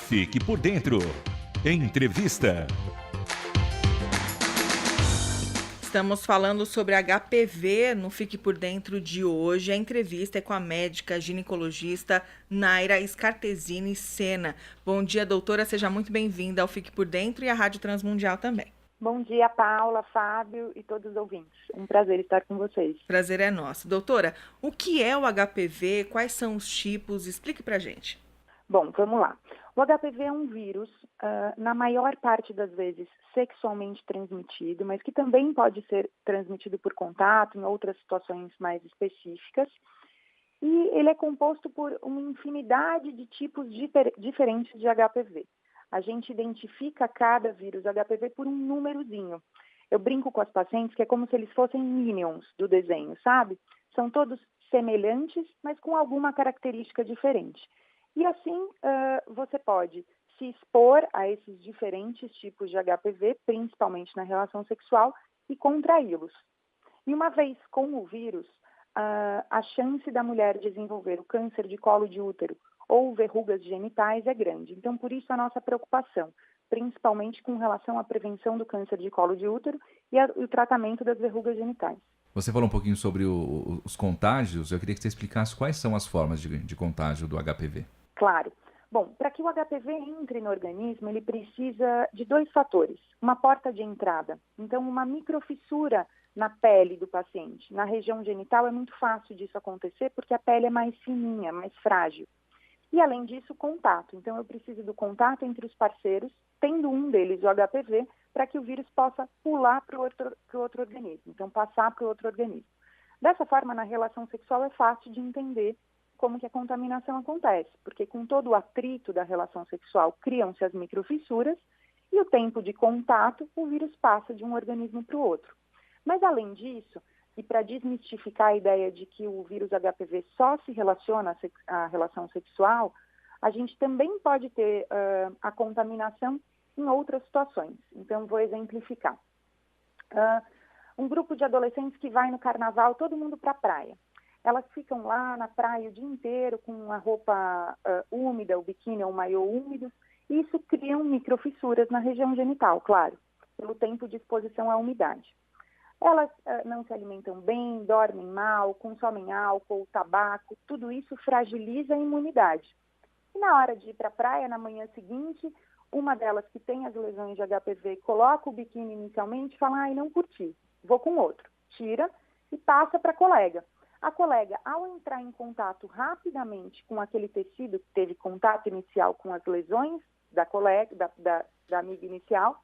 Fique por dentro. Entrevista. Estamos falando sobre HPV no Fique por Dentro de hoje. A entrevista é com a médica ginecologista Naira Scartesini Sena. Bom dia, doutora. Seja muito bem-vinda ao Fique por Dentro e à Rádio Transmundial também. Bom dia, Paula, Fábio e todos os ouvintes. Um prazer estar com vocês. Prazer é nosso. Doutora, o que é o HPV? Quais são os tipos? Explique pra gente. Bom, vamos lá. O HPV é um vírus, na maior parte das vezes, sexualmente transmitido, mas que também pode ser transmitido por contato em outras situações mais específicas. E ele é composto por uma infinidade de tipos diferentes de HPV. A gente identifica cada vírus HPV por um númerozinho. Eu brinco com as pacientes que é como se eles fossem minions do desenho, sabe? São todos semelhantes, mas com alguma característica diferente. E assim, você pode se expor a esses diferentes tipos de HPV, principalmente na relação sexual, e contraí-los. E uma vez com o vírus, a chance da mulher desenvolver o câncer de colo de útero ou verrugas genitais é grande. Então, por isso a nossa preocupação, principalmente com relação à prevenção do câncer de colo de útero e o tratamento das verrugas genitais. Você falou um pouquinho sobre os contágios. Eu queria que você explicasse quais são as formas de contágio do HPV. Claro. Bom, para que o HPV entre no organismo, ele precisa de dois fatores. Uma porta de entrada. Então, uma microfissura na pele do paciente. Na região genital é muito fácil disso acontecer porque a pele é mais fininha, mais frágil. E, além disso, contato. Então, eu preciso do contato entre os parceiros, tendo um deles o HPV, para que o vírus possa pular para o outro organismo. Então, passar para o outro organismo. Dessa forma, na relação sexual é fácil de entender como que a contaminação acontece, porque com todo o atrito da relação sexual criam-se as microfissuras e o tempo de contato, o vírus passa de um organismo para o outro. Mas, além disso, e para desmistificar a ideia de que o vírus HPV só se relaciona à relação sexual, a gente também pode ter a contaminação em outras situações. Então, vou exemplificar. Um grupo de adolescentes que vai no carnaval, todo mundo para a praia. Elas ficam lá na praia o dia inteiro com a roupa úmida, o biquíni ou o maiô úmidos, e isso cria microfissuras na região genital, claro, pelo tempo de exposição à umidade. Elas não se alimentam bem, dormem mal, consomem álcool, tabaco, tudo isso fragiliza a imunidade. E na hora de ir para a praia, na manhã seguinte, uma delas que tem as lesões de HPV coloca o biquíni inicialmente e fala, não curti, vou com outro. Tira e passa para a colega. A colega, ao entrar em contato rapidamente com aquele tecido que teve contato inicial com as lesões da colega, da amiga inicial,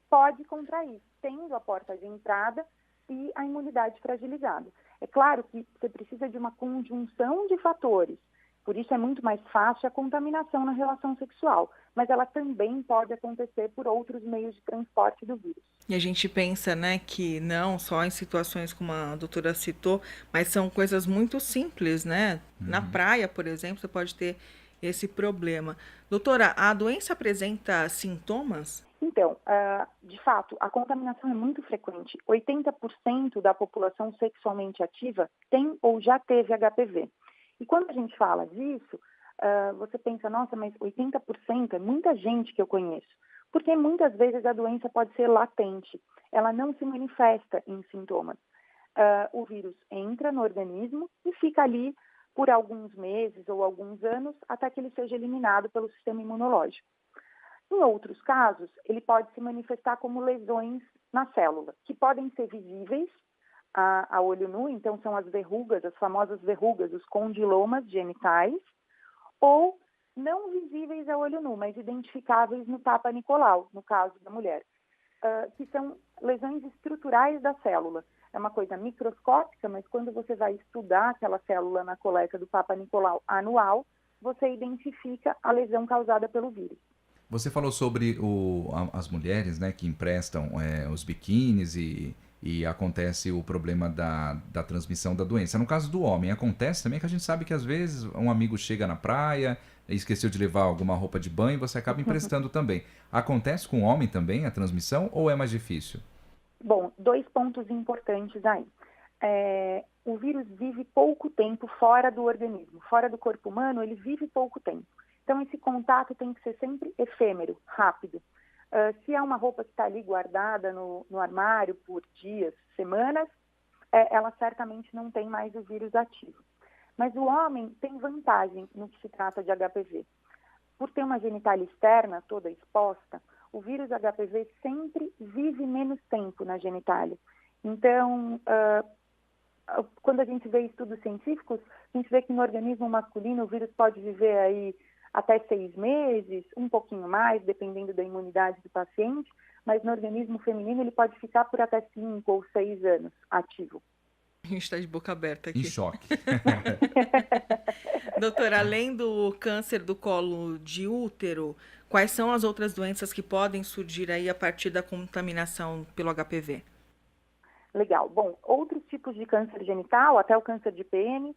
pode contrair, tendo a porta de entrada e a imunidade fragilizada. É claro que você precisa de uma conjunção de fatores, por isso é muito mais fácil a contaminação na relação sexual, mas ela também pode acontecer por outros meios de transporte do vírus. E a gente pensa, né, que não só em situações como a doutora citou, mas são coisas muito simples, né? Na praia, por exemplo, você pode ter esse problema. Doutora, a doença apresenta sintomas? Então, de fato, a contaminação é muito frequente. 80% da população sexualmente ativa tem ou já teve HPV. E quando a gente fala disso, você pensa, nossa, mas 80% é muita gente que eu conheço. Porque muitas vezes a doença pode ser latente, ela não se manifesta em sintomas. O vírus entra no organismo e fica ali por alguns meses ou alguns anos até que ele seja eliminado pelo sistema imunológico. Em outros casos, ele pode se manifestar como lesões na célula, que podem ser visíveis a olho nu, então são as verrugas, as famosas verrugas, os condilomas genitais, ou não visíveis a olho nu, mas identificáveis no Papa Nicolau, no caso da mulher, que são lesões estruturais da célula. É uma coisa microscópica, mas quando você vai estudar aquela célula na coleta do Papa Nicolau anual, você identifica a lesão causada pelo vírus. Você falou sobre as mulheres, né, que emprestam os biquínis e acontece o problema da transmissão da doença. No caso do homem, acontece também que a gente sabe que às vezes um amigo chega na praia, esqueceu de levar alguma roupa de banho e você acaba emprestando também. Acontece com o homem também a transmissão ou é mais difícil? Bom, 2 pontos importantes aí. O vírus vive pouco tempo fora do organismo. Fora do corpo humano, ele vive pouco tempo. Então, esse contato tem que ser sempre efêmero, rápido. Se é uma roupa que está ali guardada no armário por dias, semanas, ela certamente não tem mais o vírus ativo. Mas o homem tem vantagem no que se trata de HPV. Por ter uma genitália externa toda exposta, o vírus HPV sempre vive menos tempo na genitália. Então, quando a gente vê estudos científicos, a gente vê que no organismo masculino o vírus pode viver aí até 6 meses, um pouquinho mais, dependendo da imunidade do paciente, mas no organismo feminino ele pode ficar por até 5 ou 6 anos ativo. A gente está de boca aberta Em aqui. choque. Doutora, além do câncer do colo de útero, quais são as outras doenças que podem surgir aí a partir da contaminação pelo HPV? Legal. Bom, outros tipos de câncer genital, até o câncer de pênis,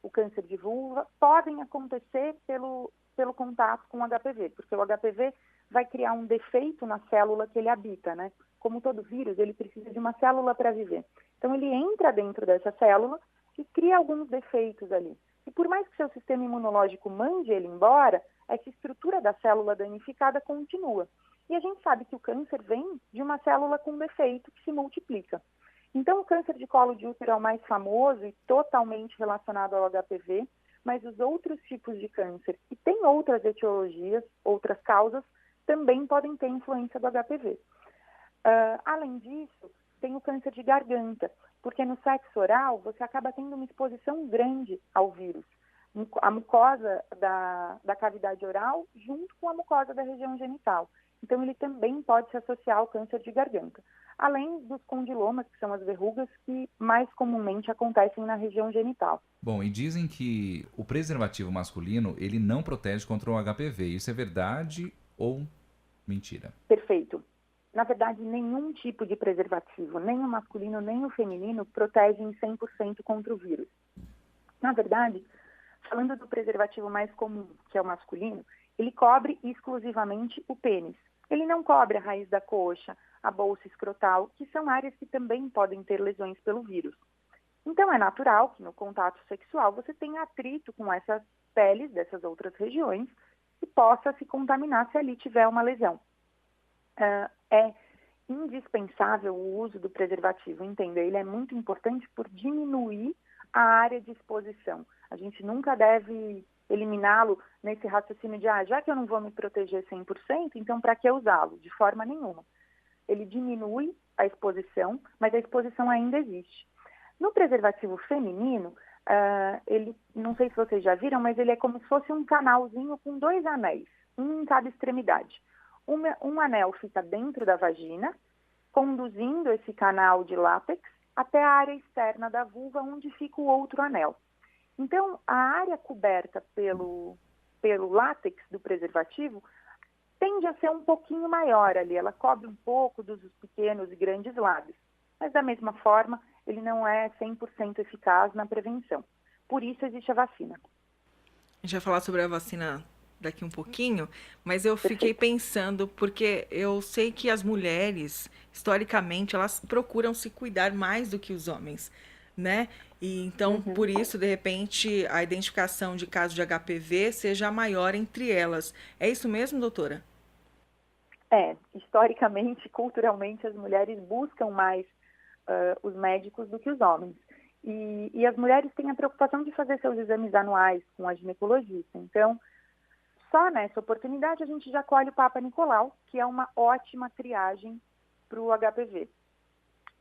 o câncer de vulva, podem acontecer pelo contato com o HPV, porque o HPV vai criar um defeito na célula que ele habita, né? Como todo vírus, ele precisa de uma célula para viver. Então, ele entra dentro dessa célula e cria alguns defeitos ali. E por mais que seu sistema imunológico mande ele embora, essa estrutura da célula danificada continua. E a gente sabe que o câncer vem de uma célula com defeito que se multiplica. Então, o câncer de colo de útero é o mais famoso e totalmente relacionado ao HPV, mas os outros tipos de câncer, que têm outras etiologias, outras causas, também podem ter influência do HPV. Além disso, tem o câncer de garganta, porque no sexo oral você acaba tendo uma exposição grande ao vírus. A mucosa da cavidade oral junto com a mucosa da região genital. Então, ele também pode se associar ao câncer de garganta. Além dos condilomas, que são as verrugas que mais comumente acontecem na região genital. Bom, e dizem que o preservativo masculino, ele não protege contra o HPV. Isso é verdade ou mentira? Perfeito. Na verdade, nenhum tipo de preservativo, nem o masculino nem o feminino, protege em 100% contra o vírus. Na verdade, falando do preservativo mais comum, que é o masculino, ele cobre exclusivamente o pênis. Ele não cobre a raiz da coxa, a bolsa escrotal, que são áreas que também podem ter lesões pelo vírus. Então, é natural que no contato sexual você tenha atrito com essas peles dessas outras regiões e possa se contaminar se ali tiver uma lesão. É indispensável o uso do preservativo, entenda, ele é muito importante por diminuir a área de exposição. A gente nunca deve eliminá-lo nesse raciocínio de, já que eu não vou me proteger 100%, então para que usá-lo? De forma nenhuma. Ele diminui a exposição, mas a exposição ainda existe. No preservativo feminino, ele, não sei se vocês já viram, mas ele é como se fosse um canalzinho com 2 anéis, um em cada extremidade. Um anel fica dentro da vagina, conduzindo esse canal de látex até a área externa da vulva, onde fica o outro anel. Então, a área coberta pelo látex do preservativo tende a ser um pouquinho maior ali, ela cobre um pouco dos pequenos e grandes lábios, mas da mesma forma, ele não é 100% eficaz na prevenção. Por isso existe a vacina. A gente vai falar sobre a vacina daqui um pouquinho, mas eu fiquei pensando, porque eu sei que as mulheres, historicamente, elas procuram se cuidar mais do que os homens, né? E então, por isso, de repente, a identificação de casos de HPV seja maior entre elas. É isso mesmo, doutora? Historicamente, culturalmente, as mulheres buscam mais os médicos do que os homens. E as mulheres têm a preocupação de fazer seus exames anuais com a ginecologista. Então, só nessa oportunidade a gente já colhe o Papa Nicolau, que é uma ótima triagem para o HPV.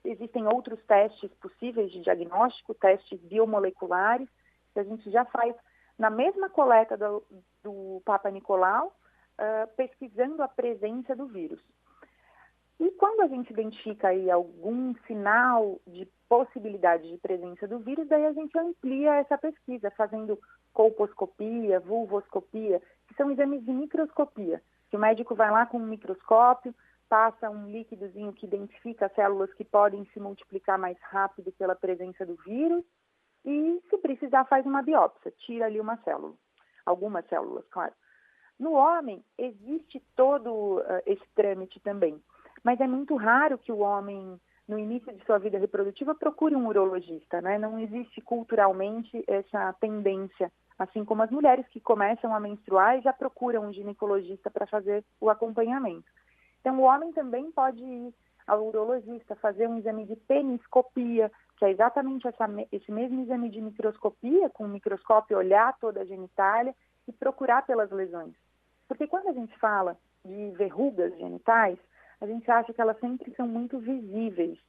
Existem outros testes possíveis de diagnóstico, testes biomoleculares, que a gente já faz na mesma coleta do Papa Nicolau, pesquisando a presença do vírus. E quando a gente identifica aí algum sinal de possibilidade de presença do vírus, daí a gente amplia essa pesquisa, fazendo colposcopia, vulvoscopia, que são exames de microscopia, que o médico vai lá com um microscópio, passa um líquidozinho que identifica as células que podem se multiplicar mais rápido pela presença do vírus e, se precisar, faz uma biópsia, tira ali uma célula, algumas células, claro. No homem, existe todo esse trâmite também, mas é muito raro que o homem no início de sua vida reprodutiva, procure um urologista, né? Não existe culturalmente essa tendência, assim como as mulheres que começam a menstruar e já procuram um ginecologista para fazer o acompanhamento. Então, o homem também pode ir ao urologista, fazer um exame de peniscopia, que é exatamente esse mesmo exame de microscopia, com o microscópio olhar toda a genitália e procurar pelas lesões. Porque quando a gente fala de verrugas genitais, a gente acha que elas sempre são muito visíveis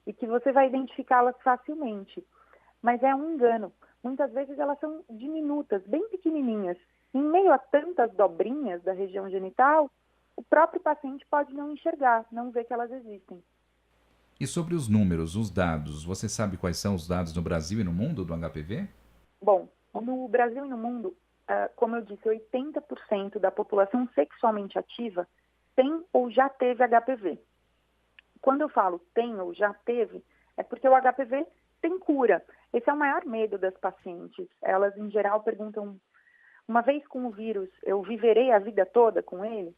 e que você vai identificá-las facilmente. Mas é um engano. Muitas vezes elas são diminutas, bem pequenininhas. Em meio a tantas dobrinhas da região genital, o próprio paciente pode não enxergar, não ver que elas existem. E sobre os números, os dados, você sabe quais são os dados no Brasil e no mundo do HPV? Bom, no Brasil e no mundo, como eu disse, 80% da população sexualmente ativa tem ou já teve HPV. Quando eu falo tem ou já teve, é porque o HPV tem cura. Esse é o maior medo das pacientes. Elas, em geral, perguntam, uma vez com o vírus, eu viverei a vida toda com ele?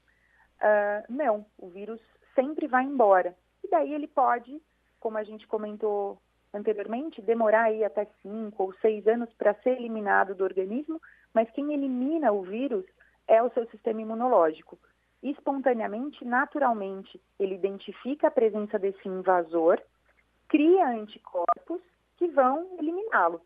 Não, o vírus sempre vai embora. E daí ele pode, como a gente comentou anteriormente, demorar aí até 5 ou 6 anos para ser eliminado do organismo, mas quem elimina o vírus é o seu sistema imunológico. Espontaneamente, naturalmente, ele identifica a presença desse invasor, cria anticorpos que vão eliminá-lo.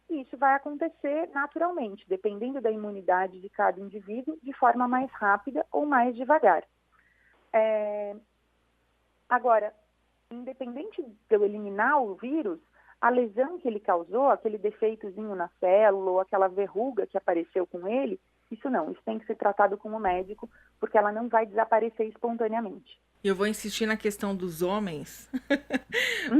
Isso vai acontecer naturalmente, dependendo da imunidade de cada indivíduo, de forma mais rápida ou mais devagar. Agora, independente de eu eliminar o vírus, a lesão que ele causou, aquele defeitozinho na célula ou aquela verruga que apareceu com ele, isso tem que ser tratado com o médico, porque ela não vai desaparecer espontaneamente. Eu vou insistir na questão dos homens,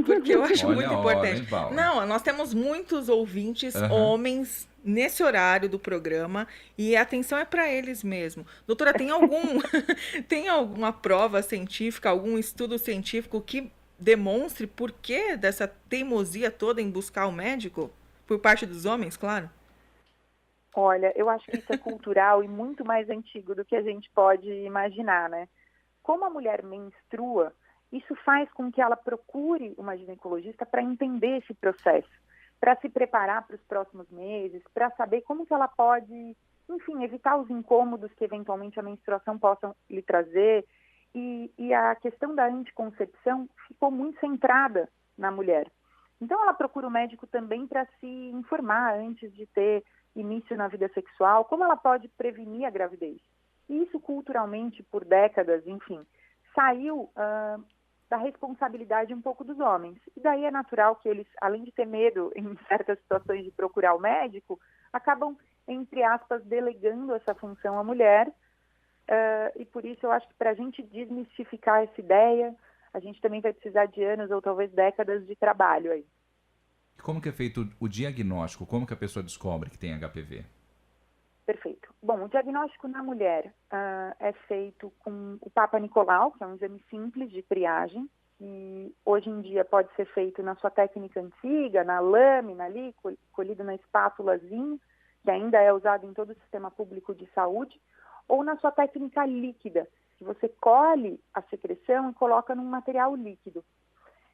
porque eu acho muito importante. Hein, Paula? Não, nós temos muitos ouvintes homens nesse horário do programa e a atenção é para eles mesmo. Doutora, tem alguma prova científica, algum estudo científico que demonstre por que dessa teimosia toda em buscar o médico? Por parte dos homens, claro? Olha, eu acho que isso é cultural e muito mais antigo do que a gente pode imaginar, né? Como a mulher menstrua, isso faz com que ela procure uma ginecologista para entender esse processo, para se preparar para os próximos meses, para saber como que ela pode, enfim, evitar os incômodos que eventualmente a menstruação possa lhe trazer. E a questão da anticoncepção ficou muito centrada na mulher. Então ela procura o médico também para se informar antes de ter início na vida sexual, como ela pode prevenir a gravidez. E isso culturalmente, por décadas, enfim, saiu da responsabilidade um pouco dos homens. E daí é natural que eles, além de ter medo em certas situações de procurar o médico, acabam, entre aspas, delegando essa função à mulher. E por isso eu acho que para a gente desmistificar essa ideia, a gente também vai precisar de anos ou talvez décadas de trabalho aí. Como que é feito o diagnóstico? Como que a pessoa descobre que tem HPV? Perfeito. Bom, o diagnóstico na mulher é feito com o Papa Nicolau, que é um exame simples de triagem, e hoje em dia pode ser feito na sua técnica antiga, na lâmina ali, colhido na espátulazinha, que ainda é usado em todo o sistema público de saúde, ou na sua técnica líquida, que você colhe a secreção e coloca num material líquido.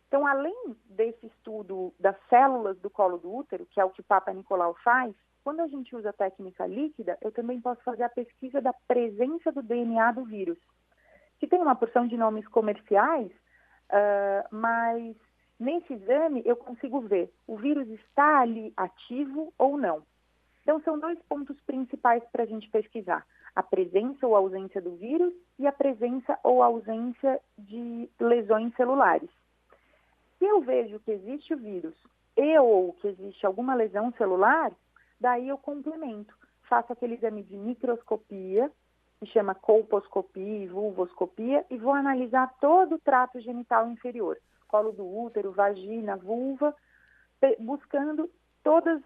Então, além desse estudo das células do colo do útero, que é o que o Papa Nicolau faz, quando a gente usa a técnica líquida, eu também posso fazer a pesquisa da presença do DNA do vírus, que tem uma porção de nomes comerciais, mas nesse exame eu consigo ver o vírus está ali ativo ou não. Então, são 2 pontos principais para a gente pesquisar: a presença ou ausência do vírus e a presença ou ausência de lesões celulares. Se eu vejo que existe o vírus ou que existe alguma lesão celular, daí eu complemento, faço aquele exame de microscopia, que chama colposcopia e vulvoscopia, e vou analisar todo o trato genital inferior, colo do útero, vagina, vulva, buscando todas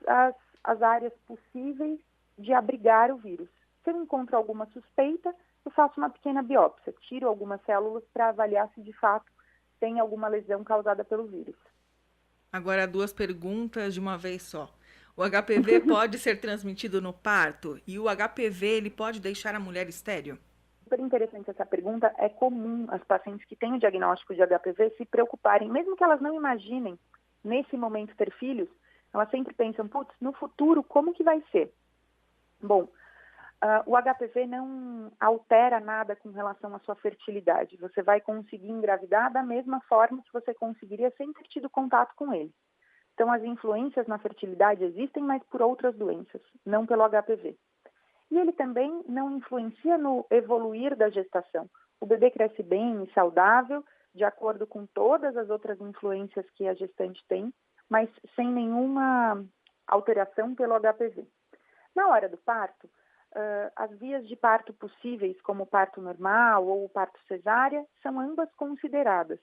as áreas possíveis de abrigar o vírus. Se eu encontro alguma suspeita, eu faço uma pequena biópsia, tiro algumas células para avaliar se de fato tem alguma lesão causada pelo vírus. Agora 2 perguntas de uma vez só. O HPV pode ser transmitido no parto? E o HPV, ele pode deixar a mulher estéril? super interessante essa pergunta. É comum as pacientes que têm o diagnóstico de HPV se preocuparem, mesmo que elas não imaginem nesse momento ter filhos, elas sempre pensam, putz, no futuro, como que vai ser? Bom, o HPV não altera nada com relação à sua fertilidade. Você vai conseguir engravidar da mesma forma que você conseguiria sem ter tido contato com ele. Então, as influências na fertilidade existem, mas por outras doenças, não pelo HPV. E ele também não influencia no evoluir da gestação. O bebê cresce bem e saudável, de acordo com todas as outras influências que a gestante tem, mas sem nenhuma alteração pelo HPV. Na hora do parto, as vias de parto possíveis, como o parto normal ou o parto cesárea, são ambas consideradas.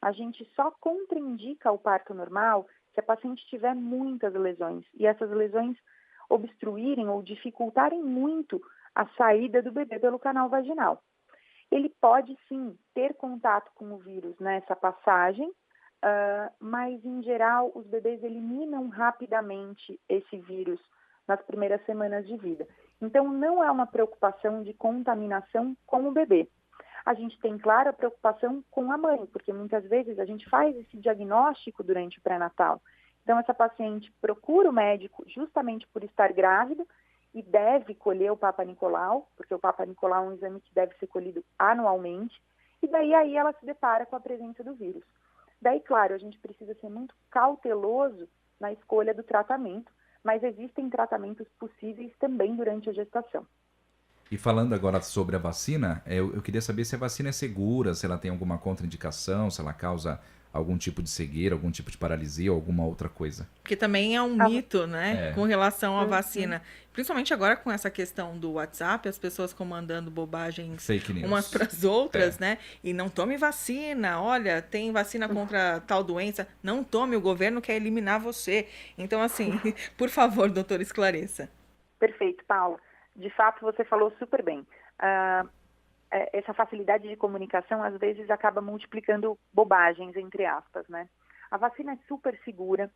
A gente só contraindica o parto normal se a paciente tiver muitas lesões, e essas lesões obstruírem ou dificultarem muito a saída do bebê pelo canal vaginal. Ele pode, sim, ter contato com o vírus nessa passagem, mas, em geral, os bebês eliminam rapidamente esse vírus nas primeiras semanas de vida. Então, não é uma preocupação de contaminação com o bebê. A gente tem, claro, a preocupação com a mãe, porque muitas vezes a gente faz esse diagnóstico durante o pré-natal. Então, essa paciente procura o médico justamente por estar grávida e deve colher o Papa Nicolau, porque o Papa Nicolau é um exame que deve ser colhido anualmente, e daí aí ela se depara com a presença do vírus. Daí, claro, a gente precisa ser muito cauteloso na escolha do tratamento, mas existem tratamentos possíveis também durante a gestação. E falando agora sobre a vacina, eu queria saber se a vacina é segura, se ela tem alguma contraindicação, se ela causa algum tipo de cegueira, algum tipo de paralisia ou alguma outra coisa. Porque também é um mito, né, com relação à vacina. Principalmente agora com essa questão do WhatsApp, as pessoas comandando bobagens Fake news. Umas para as outras, né? E não tome vacina, olha, tem vacina contra tal doença, não tome, o governo quer eliminar você. Então, assim, por favor, doutora, esclareça. Perfeito, Paula. De fato, você falou super bem. Essa facilidade de comunicação, às vezes, acaba multiplicando bobagens, entre aspas, né? A vacina é super segura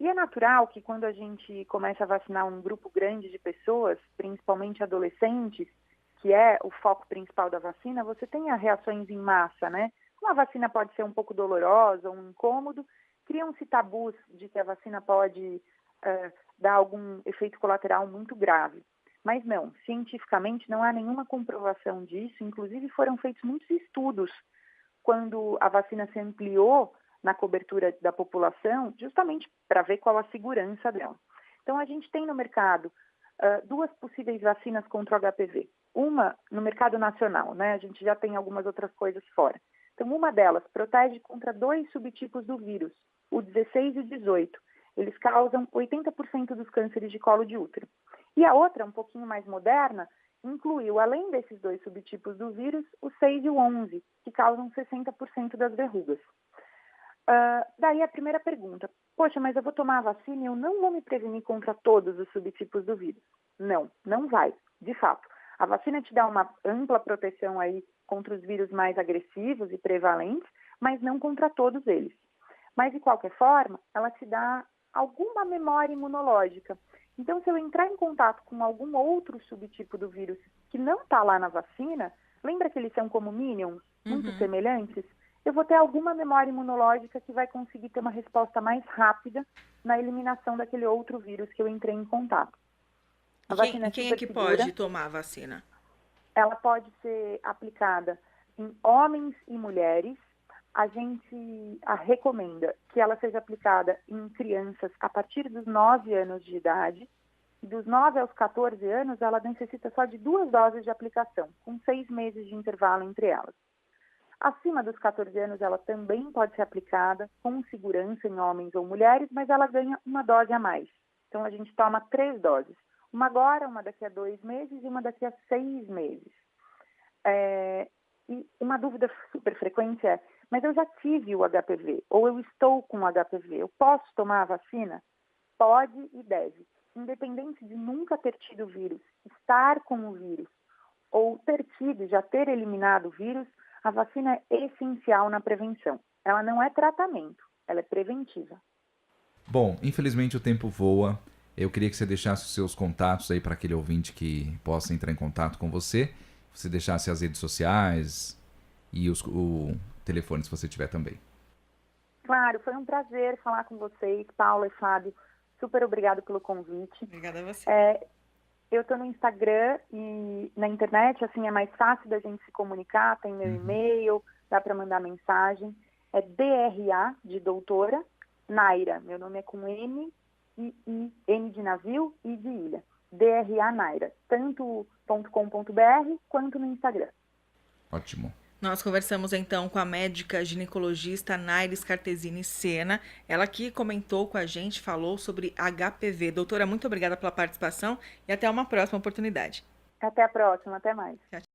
e é natural que quando a gente começa a vacinar um grupo grande de pessoas, principalmente adolescentes, que é o foco principal da vacina, você tenha reações em massa, né? Uma vacina pode ser um pouco dolorosa, um incômodo, criam-se tabus de que a vacina pode dar algum efeito colateral muito grave. Mas não, cientificamente não há nenhuma comprovação disso, inclusive foram feitos muitos estudos quando a vacina se ampliou na cobertura da população, justamente para ver qual a segurança dela. Então, a gente tem no mercado duas possíveis vacinas contra o HPV. Uma no mercado nacional, né? A gente já tem algumas outras coisas fora. Então, uma delas protege contra 2 subtipos do vírus, o 16 e o 18. Eles causam 80% dos cânceres de colo de útero. E a outra, um pouquinho mais moderna, incluiu, além desses 2 subtipos do vírus, o 6 e o 11, que causam 60% das verrugas. Daí a primeira pergunta, poxa, mas eu vou tomar a vacina e eu não vou me prevenir contra todos os subtipos do vírus. Não, não vai, de fato. A vacina te dá uma ampla proteção aí contra os vírus mais agressivos e prevalentes, mas não contra todos eles. Mas, de qualquer forma, ela te dá alguma memória imunológica. Então, se eu entrar em contato com algum outro subtipo do vírus que não está lá na vacina, lembra que eles são como minions, muito semelhantes? Eu vou ter alguma memória imunológica que vai conseguir ter uma resposta mais rápida na eliminação daquele outro vírus que eu entrei em contato. Quem é que pode tomar a vacina? Ela pode ser aplicada em homens e mulheres. A gente recomenda que ela seja aplicada em crianças a partir dos 9 anos de idade. Dos 9 aos 14 anos, ela necessita só de 2 doses de aplicação, com 6 meses de intervalo entre elas. Acima dos 14 anos, ela também pode ser aplicada com segurança em homens ou mulheres, mas ela ganha uma dose a mais. Então, a gente toma 3 doses. Uma agora, uma daqui a 2 meses e uma daqui a 6 meses. E uma dúvida super frequente é, mas eu já tive o HPV, ou eu estou com o HPV, eu posso tomar a vacina? Pode e deve. Independente de nunca ter tido o vírus, estar com o vírus, ou ter tido e já ter eliminado o vírus, a vacina é essencial na prevenção. Ela não é tratamento, ela é preventiva. Bom, infelizmente o tempo voa. Eu queria que você deixasse os seus contatos aí para aquele ouvinte que possa entrar em contato com você. você deixasse as redes sociais e o telefone, se você tiver também. Claro, foi um prazer falar com vocês, Paula e Fábio. Super obrigado pelo convite. Obrigada a você. Eu estou no Instagram e na internet, assim, é mais fácil da gente se comunicar, tem meu e-mail, dá para mandar mensagem. É DRA, de doutora, Naira. Meu nome é com N, N de navio e de ilha. DRA Naira, tanto .com.br quanto no Instagram. Ótimo. Nós conversamos então com a médica ginecologista Naira Scartesini Sena. Ela aqui comentou com a gente, falou sobre HPV. Doutora, muito obrigada pela participação e até uma próxima oportunidade. Até a próxima, até mais. Tchau, tchau.